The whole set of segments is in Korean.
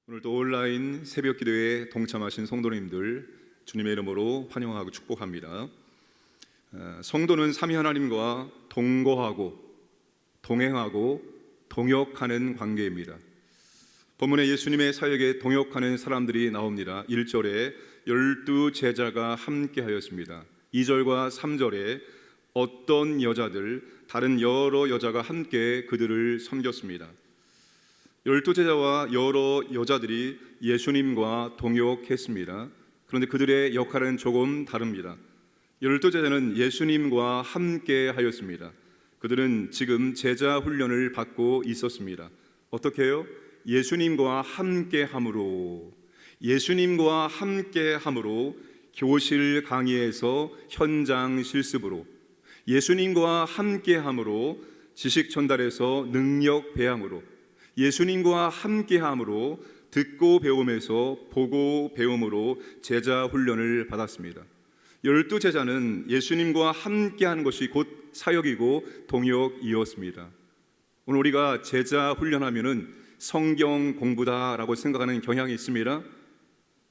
오늘도 온라인 새벽 기도에 동참하신 성도님들 주님의 이름으로 환영하고 축복합니다. 성도는 삼위 하나님과 동거하고 동행하고 동역하는 관계입니다. 본문에 예수님의 사역에 동역하는 사람들이 나옵니다. 1절에 12제자가 함께 하였습니다. 2절과 3절에 어떤 여자들, 다른 여러 여자가 함께 그들을 섬겼습니다. 12제자와 여러 여자들이 예수님과 동역했습니다. 그런데 그들의 역할은 조금 다릅니다. 12제자는 예수님과 함께 하였습니다. 그들은 지금 제자 훈련을 받고 있었습니다. 어떻게 해요? 예수님과 함께 함으로, 예수님과 함께 함으로 교실 강의에서 현장 실습으로, 예수님과 함께 함으로 지식 전달에서 능력 배양으로, 예수님과 함께함으로 듣고 배움에서 보고 배움으로 제자 훈련을 받았습니다. 12제자는 예수님과 함께하는 것이 곧 사역이고 동역이었습니다. 오늘 우리가 제자 훈련하면은 성경 공부다라고 생각하는 경향이 있습니다.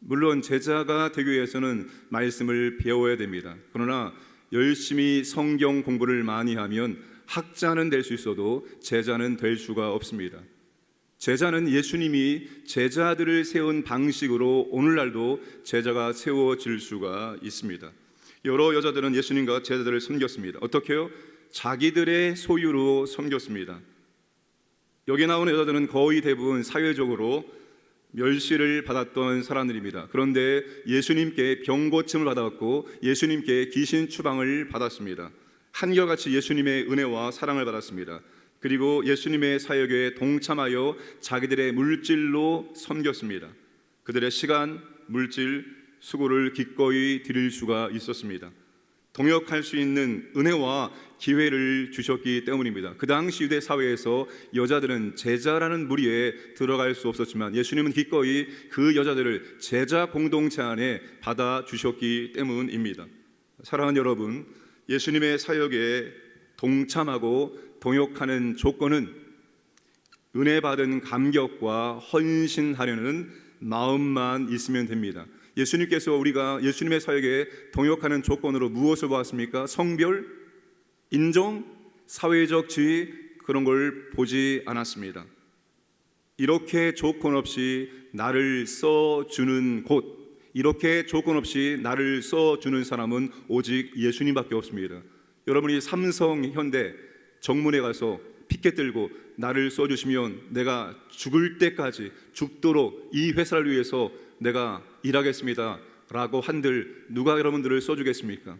물론 제자가 되기 위해서는 말씀을 배워야 됩니다. 그러나 열심히 성경 공부를 많이 하면 학자는 될 수 있어도 제자는 될 수가 없습니다. 제자는 예수님이 제자들을 세운 방식으로 오늘날도 제자가 세워질 수가 있습니다. 여러 여자들은 예수님과 제자들을 섬겼습니다. 어떻게 해요? 자기들의 소유로 섬겼습니다. 여기 나오는 여자들은 거의 대부분 사회적으로 멸시를 받았던 사람들입니다. 그런데 예수님께 병고침을 받았고 예수님께 귀신 추방을 받았습니다. 한결같이 예수님의 은혜와 사랑을 받았습니다. 그리고 예수님의 사역에 동참하여 자기들의 물질로 섬겼습니다. 그들의 시간, 물질, 수고를 기꺼이 드릴 수가 있었습니다. 동역할 수 있는 은혜와 기회를 주셨기 때문입니다. 그 당시 유대 사회에서 여자들은 제자라는 무리에 들어갈 수 없었지만 예수님은 기꺼이 그 여자들을 제자 공동체 안에 받아주셨기 때문입니다. 사랑하는 여러분, 예수님의 사역에 동참하고 동역하는 조건은 은혜 받은 감격과 헌신하려는 마음만 있으면 됩니다. 예수님께서 우리가 예수님의 사역에 동역하는 조건으로 무엇을 보았습니까? 성별, 인종, 사회적 지위, 그런 걸 보지 않았습니다. 이렇게 조건 없이 나를 써주는 곳, 이렇게 조건 없이 나를 써주는 사람은 오직 예수님밖에 없습니다. 여러분이 삼성, 현대, 정문에 가서 피켓 들고 나를 써주시면 내가 죽을 때까지 죽도록 이 회사를 위해서 내가 일하겠습니다 라고 한들 누가 여러분들을 써주겠습니까?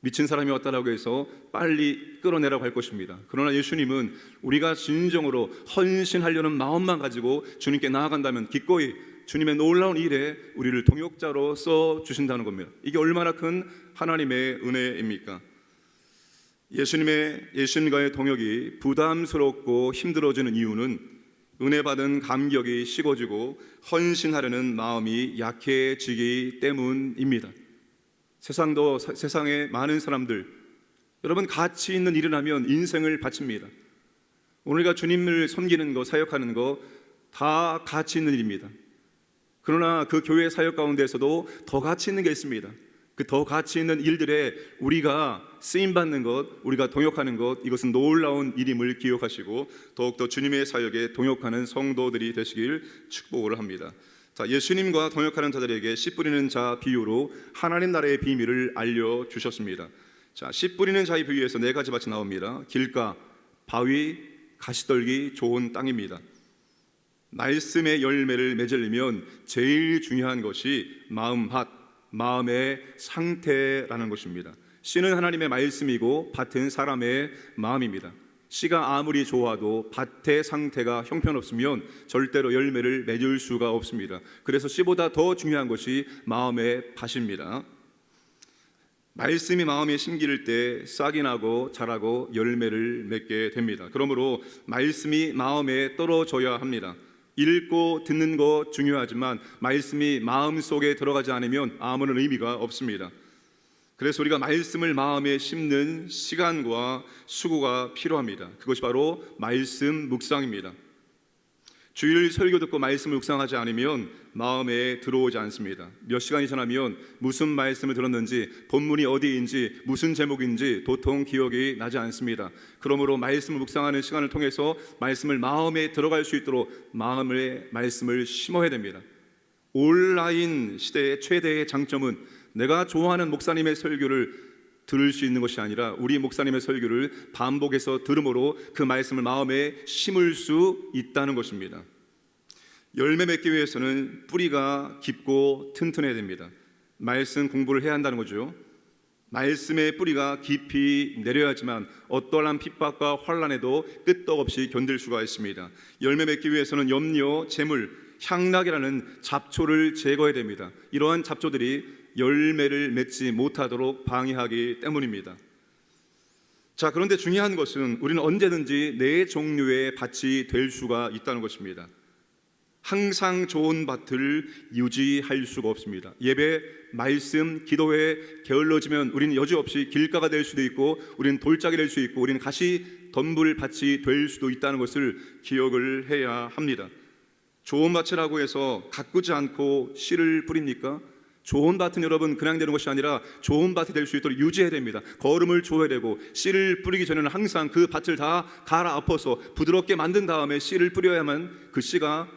미친 사람이 왔다라고 해서 빨리 끌어내라고 할 것입니다. 그러나 예수님은 우리가 진정으로 헌신하려는 마음만 가지고 주님께 나아간다면 기꺼이 주님의 놀라운 일에 우리를 동역자로 써주신다는 겁니다. 이게 얼마나 큰 하나님의 은혜입니까? 예수님과의 동역이 부담스럽고 힘들어지는 이유는 은혜 받은 감격이 식어지고 헌신하려는 마음이 약해지기 때문입니다. 세상의 많은 사람들, 여러분 가치 있는 일을 하면 인생을 바칩니다. 오늘과 주님을 섬기는 거, 사역하는 거 다 가치 있는 일입니다. 그러나 그 교회 사역 가운데서도 더 가치 있는 게 있습니다. 그 더 가치 있는 일들에 우리가 쓰임받는 것, 우리가 동역하는 것, 이것은 놀라운 일임을 기억하시고 더욱더 주님의 사역에 동역하는 성도들이 되시길 축복을 합니다. 자, 예수님과 동역하는 자들에게 씨 뿌리는 자 비유로 하나님 나라의 비밀을 알려주셨습니다. 자, 씨 뿌리는 자의 비유에서 네 가지 밭이 나옵니다. 길가, 바위, 가시떨기, 좋은 땅입니다. 말씀의 열매를 맺으려면 제일 중요한 것이 마음의 상태라는 것입니다. 씨는 하나님의 말씀이고 밭은 사람의 마음입니다. 씨가 아무리 좋아도 밭의 상태가 형편없으면 절대로 열매를 맺을 수가 없습니다. 그래서 씨보다 더 중요한 것이 마음의 밭입니다. 말씀이 마음에 심기를 때 싹이 나고 자라고 열매를 맺게 됩니다. 그러므로 말씀이 마음에 떨어져야 합니다. 읽고 듣는 거 중요하지만 말씀이 마음속에 들어가지 않으면 아무런 의미가 없습니다. 그래서 우리가 말씀을 마음에 심는 시간과 수고가 필요합니다. 그것이 바로 말씀 묵상입니다. 주일 설교 듣고 말씀을 묵상하지 않으면 마음에 들어오지 않습니다. 몇 시간이 지나면 무슨 말씀을 들었는지, 본문이 어디인지, 무슨 제목인지 도통 기억이 나지 않습니다. 그러므로 말씀을 묵상하는 시간을 통해서 말씀을 마음에 들어갈 수 있도록 마음의 말씀을 심어야 됩니다. 온라인 시대의 최대의 장점은 내가 좋아하는 목사님의 설교를 들을 수 있는 것이 아니라 우리 목사님의 설교를 반복해서 들음으로 그 말씀을 마음에 심을 수 있다는 것입니다. 열매 맺기 위해서는 뿌리가 깊고 튼튼해야 됩니다. 말씀 공부를 해야 한다는 거죠. 말씀의 뿌리가 깊이 내려야지만 어떠한 핍박과 환난에도 끄떡없이 견딜 수가 있습니다. 열매 맺기 위해서는 염려, 재물, 향락이라는 잡초를 제거해야 됩니다. 이러한 잡초들이 열매를 맺지 못하도록 방해하기 때문입니다. 자, 그런데 중요한 것은 우리는 언제든지 네 종류의 밭이 될 수가 있다는 것입니다. 항상 좋은 밭을 유지할 수가 없습니다. 예배, 말씀, 기도에 게을러지면 우리는 여지없이 길가가 될 수도 있고, 우리는 돌짝이 될 수 있고, 우리는 가시 덤불 밭이 될 수도 있다는 것을 기억을 해야 합니다. 좋은 밭이라고 해서 가꾸지 않고 씨를 뿌립니까? 좋은 밭은 여러분 그냥 되는 것이 아니라 좋은 밭이 될 수 있도록 유지해야 됩니다. 거름을 줘야 되고, 씨를 뿌리기 전에는 항상 그 밭을 다 갈아엎어서 부드럽게 만든 다음에 씨를 뿌려야만 그 씨가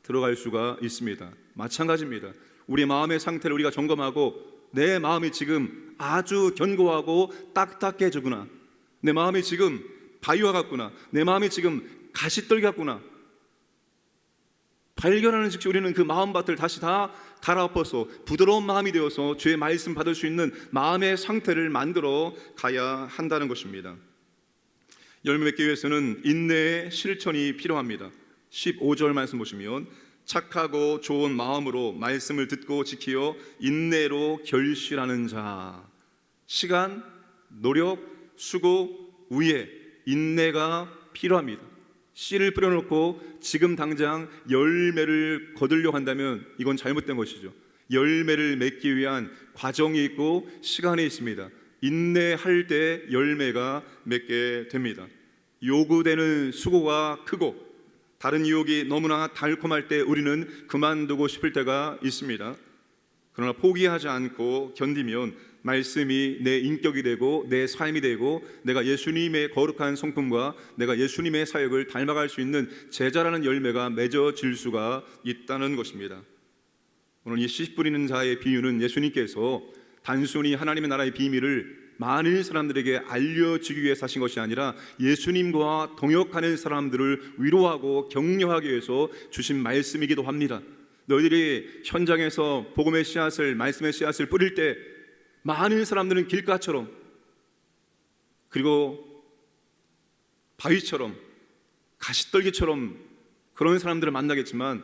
들어갈 수가 있습니다. 마찬가지입니다. 우리 마음의 상태를 우리가 점검하고, 내 마음이 지금 아주 견고하고 딱딱해지구나, 내 마음이 지금 바위와 같구나, 내 마음이 지금 가시떨기 같구나 발견하는 즉시 우리는 그 마음밭을 다시 다 갈아엎어서 부드러운 마음이 되어서 주의 말씀 받을 수 있는 마음의 상태를 만들어 가야 한다는 것입니다. 열매 맺기 위해서는 인내의 실천이 필요합니다. 15절 말씀 보시면, 착하고 좋은 마음으로 말씀을 듣고 지키어 인내로 결실하는 자. 시간, 노력, 수고, 우애, 인내가 필요합니다. 씨를 뿌려놓고 지금 당장 열매를 거두려고 한다면 이건 잘못된 것이죠. 열매를 맺기 위한 과정이 있고 시간이 있습니다. 인내할 때 열매가 맺게 됩니다. 요구되는 수고가 크고 다른 유혹이 너무나 달콤할 때 우리는 그만두고 싶을 때가 있습니다. 그러나 포기하지 않고 견디면 말씀이 내 인격이 되고 내 삶이 되고, 내가 예수님의 거룩한 성품과 내가 예수님의 사역을 닮아갈 수 있는 제자라는 열매가 맺어질 수가 있다는 것입니다. 오늘 이 씨 뿌리는 자의 비유는 예수님께서 단순히 하나님의 나라의 비밀을 많은 사람들에게 알려주기 위해서 하신 것이 아니라 예수님과 동역하는 사람들을 위로하고 격려하기 위해서 주신 말씀이기도 합니다. 너희들이 현장에서 복음의 씨앗을, 말씀의 씨앗을 뿌릴 때 많은 사람들은 길가처럼, 그리고 바위처럼, 가시떨기처럼 그런 사람들을 만나겠지만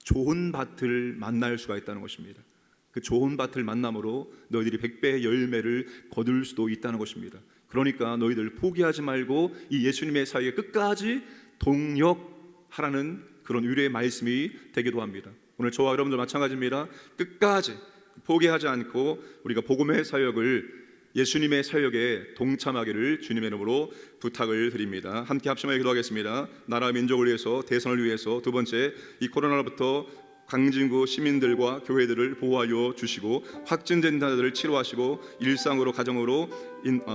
좋은 밭을 만날 수가 있다는 것입니다. 그 좋은 밭을 만남으로 너희들이 100배의 열매를 거둘 수도 있다는 것입니다. 그러니까 너희들 포기하지 말고 이 예수님의 사역에 끝까지 동역하라는 그런 위로의 말씀이 되기도 합니다. 오늘 저와 여러분들 마찬가지입니다. 끝까지 포기하지 않고 우리가 복음의 사역을, 예수님의 사역에 동참하기를 주님의 이름으로 부탁을 드립니다. 함께 합심하여 기도하겠습니다. 나라 민족을 위해서, 대선을 위해서, 두 번째 이 코로나로부터 강진구 시민들과 교회들을 보호하여 주시고, 확진된 자들을 치료하시고 일상으로, 가정으로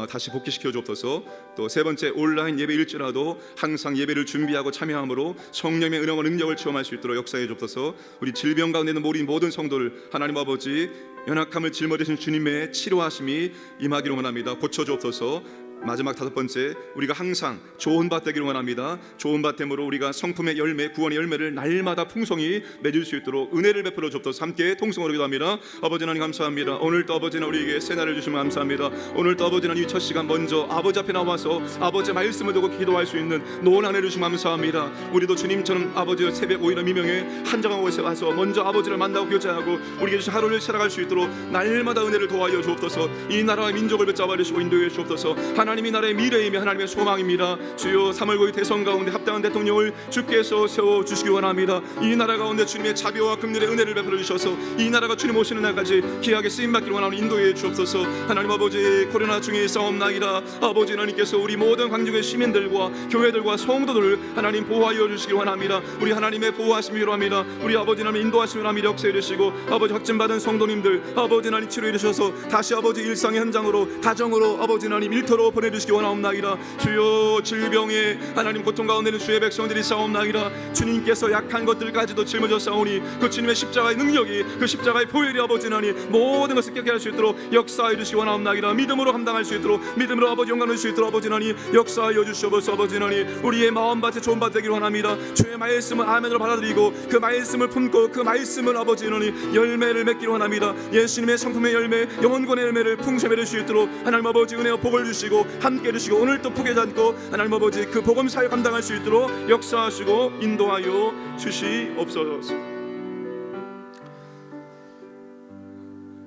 다시 복귀시켜 주옵소서. 또 세 번째, 온라인 예배일지라도 항상 예배를 준비하고 참여함으로 성령의 은혜와 능력을 체험할 수 있도록 역사해 주옵소서. 우리 질병 가운데 있는 우리 모든 성도를 하나님 아버지 연약함을 짊어지신 주님의 치료하심이 임하기를 원합니다. 고쳐 주옵소서. 마지막 다섯 번째, 우리가 항상 좋은 밭 되기를 원합니다. 좋은 밭 됨으로 우리가 성품의 열매, 구원의 열매를 날마다 풍성히 맺을 수 있도록 은혜를 베풀어 주옵소서. 함께 통성으로 기도합니다. 아버지 하나님 감사합니다. 오늘도 아버지는 우리에게 새 날을 주시면 감사합니다. 오늘도 아버지는 이 첫 시간 먼저 아버지 앞에 나와서 아버지 말씀을 두고 기도할 수 있는 노은 한 해를 주시면 감사합니다. 우리도 주님처럼 아버지 새벽 오이나 미명에 한정한 곳에 와서 먼저 아버지를 만나고 교제하고 우리에게 주신 하루를 살아갈 수 있도록 날마다 은혜를 도와여 주옵소서. 이 나라와 민족을 붙잡아 주시고 인도해 주옵소서. 하나님이 나라의 미래이며 하나님의 소망입니다. 주여 3월 9일 대선 가운데 합당한 대통령을 주께서 세워주시기 원합니다. 이 나라 가운데 주님의 자비와 긍휼의 은혜를 베풀어 주셔서 이 나라가 주님 오시는 날까지 귀하게 쓰임받기를 원하는 인도해 주옵소서. 하나님 아버지, 코로나 중에 싸움나이다. 아버지 하나님께서 우리 모든 광주교회 시민들과 교회들과 성도들을 하나님 보호하여 주시기 원합니다. 우리 하나님의 보호하심이 필요합니다. 우리 아버지 하나님 인도하심을 하나님 역사해 주시고 아버지 확진받은 성도님들 아버지 하나님 치료해 주셔서 다시 아버지 일상의 현장으로 가정으로 아버지 하나님 일터로 보내주시기 원하옵나이다. 주여 질병에 하나님 고통 가운데는 주의 백성들이 싸움나이다. 주님께서 약한 것들까지도 짊어져 싸우니 그 주님의 십자가의 능력이 그 십자가의 보혈이 아버지 하나님 모든 것을 깨끗게 할 수 있도록 역사해 주시기 원하옵나이다. 믿음으로 감당할 수 있도록 믿음으로 아버지 영광을 수 있도록 아버지 하나님 역사하여 주시옵소서. 아버지 하나님 우리의 마음밭에 좋은 밭 되기를 원합니다. 주의 말씀을 아멘으로 받아들이고 그 말씀을 품고 그 말씀을 아버지 하나님 열매를 맺기를 원합니다. 예수님의 성품의 열매 영혼권의 열매를 풍성히 맺을 수 있도록 하나님 아버지 은혜와 복을 주시고 함께 해주시고 오늘도 포기하지 않고 하나님 아버지 그 복음 사역 감당할 수 있도록 역사하시고 인도하여 주시옵소서.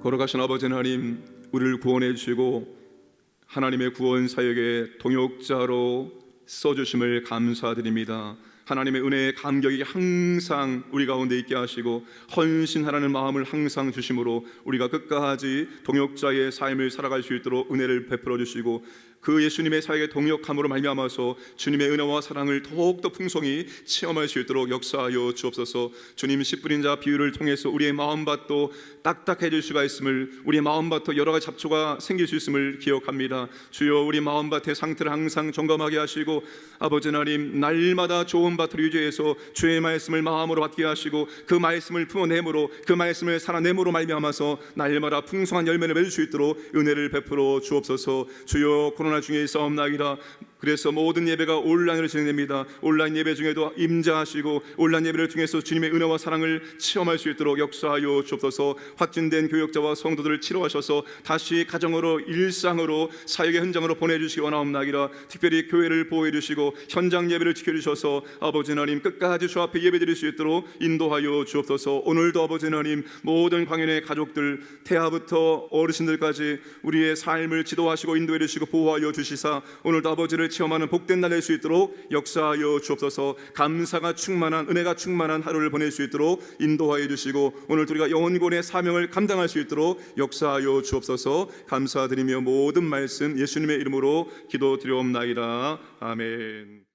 걸어가신 아버지 하나님 우리를 구원해 주시고 하나님의 구원 사역의 동역자로 써주심을 감사드립니다. 하나님의 은혜의 감격이 항상 우리 가운데 있게 하시고 헌신하라는 마음을 항상 주심으로 우리가 끝까지 동역자의 삶을 살아갈 수 있도록 은혜를 베풀어 주시고 그 예수님의 사역에 동역함으로 말미암아서 주님의 은혜와 사랑을 더욱더 풍성히 체험할 수 있도록 역사하여 주옵소서. 주님 씨 뿌린 자 비유를 통해서 우리의 마음밭도 딱딱해질 수가 있음을 우리의 마음밭도 여러 가지 잡초가 생길 수 있음을 기억합니다. 주여 우리 마음밭의 상태를 항상 점검하게 하시고 아버지 하나님 날마다 좋은 밭을 유지해서 주의 말씀을 마음으로 받게 하시고 그 말씀을 품어내므로 그 말씀을 살아내므로 말미암아서 날마다 풍성한 열매를 맺을 수 있도록 은혜를 베풀어 주옵소서. 주여 코로나 중에 싸움나기라. 그래서 모든 예배가 온라인으로 진행됩니다. 온라인 예배 중에도 임재하시고 온라인 예배를 통해서 주님의 은혜와 사랑을 체험할 수 있도록 역사하여 주옵소서. 확진된 교역자와 성도들을 치료하셔서 다시 가정으로 일상으로 사역의 현장으로 보내주시기 원하옵나이다. 특별히 교회를 보호해 주시고 현장 예배를 지켜주셔서 아버지 하나님 끝까지 주 앞에 예배드릴 수 있도록 인도하여 주옵소서. 오늘도 아버지 하나님 모든 광연의 가족들 태아부터 어르신들까지 우리의 삶을 지도하시고 인도해 주시고 보호하여 주시사 오늘도 아버지를 체험하는 복된 날 될 수 있도록 역사하여 주옵소서. 감사가 충만한 은혜가 충만한 하루를 보낼 수 있도록 인도하여 주시고 오늘 우리가 영혼권의 사명을 감당할 수 있도록 역사하여 주옵소서. 감사드리며 모든 말씀 예수님의 이름으로 기도드리옵나이다. 아멘.